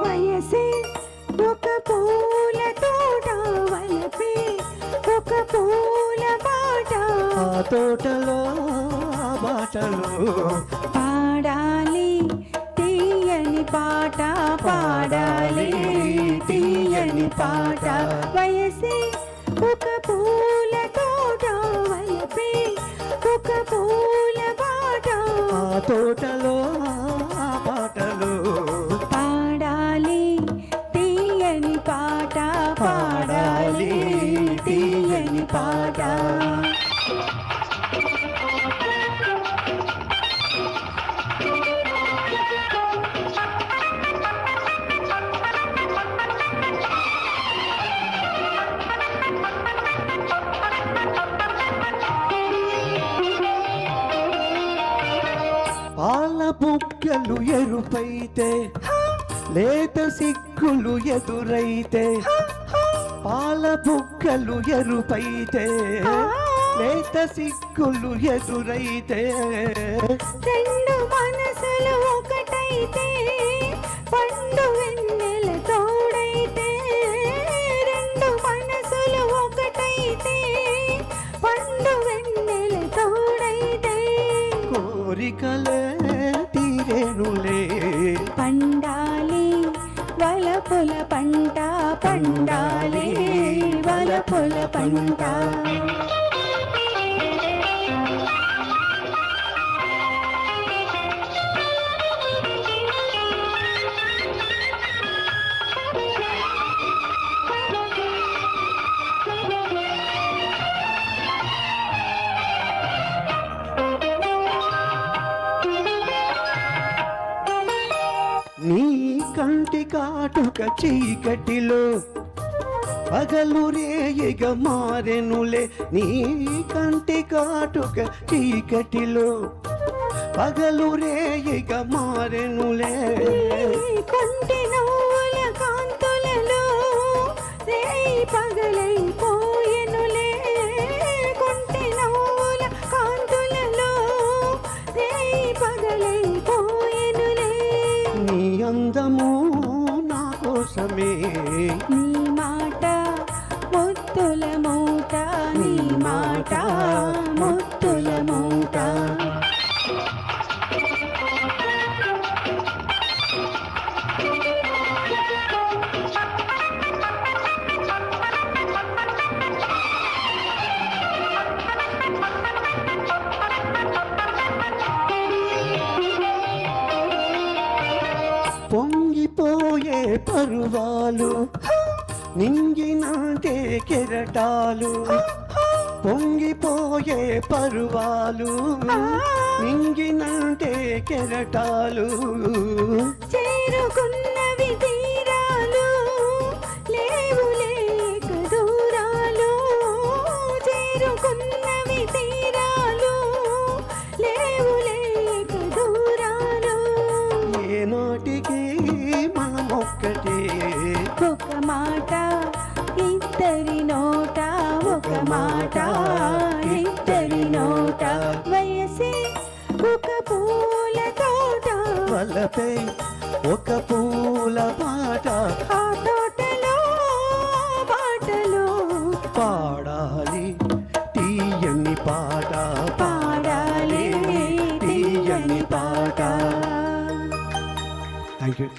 వయసే ఒక పూల తోట వలపే ఒక పూల బాట ఆ తోటలో ఆ బాటలో పాడాలి తీయని పాట పాడాలి తీయని పాట వయసే ఒక పూల తోట వలపే ఒక పూల బాట ఆ తోటలో ఆ బాటలో పాడాలి తీయని పాట పాడాలి తీయని పాట పాల బుగ్గలు ఎరుపైతే లేత సిగ్గులు ఎదురైతే పాల బుగ్గలు ఎరుపైతే లేత సిగ్గులు ఎదురైతే రెండు మనసులు ఒకటైతే పండు వెన్నెల తోడైతే రెండు మనసులు ఒకటైతే పండు వెన్నెల తోడైతే కోరికలే తీరేనులే పండాలి వలపుల పంట పండాలి వలపుల పంట నీ కంటి కాటుక చీకటిలో పగలు రేయిగ మారెనులే నీ కంటి కాటుక చీకటిలో పగలు రేయిగ మారెనులే కొంటి నవ్వుల కాంతులలో రేయి పగలైపోయెనులే కొంటి నవ్వుల కాంతులలో రేయి పగలైపోయెనులే నీ అందము నా కోసమే నీ మాట ముత్తుల మూట నీ మాట ముత్తుల మూట పొంగిపోయే పరువాలు నింగినాటే కెరటాలు పొంగిపోయే పరువాలు నింగినాటే కెరటాలు చేరుకున్నవి తీరాలు లేవు లేక దూరాలు చేరుకున్నవి తీరాలు లేవు లేక దూరాలు ఏనాటికి మనమొక్కటే ఒక మాట ఇద్దరి నోట ఒక మాట ఇద్దరి నోట వయసే ఒక పూల తోట వలపై ఒక పూల పాట ఆ తోటలో బాటలో పాడాలి తీయని పాట పాడాలి తీయని పాట థ్యాంక్ యూ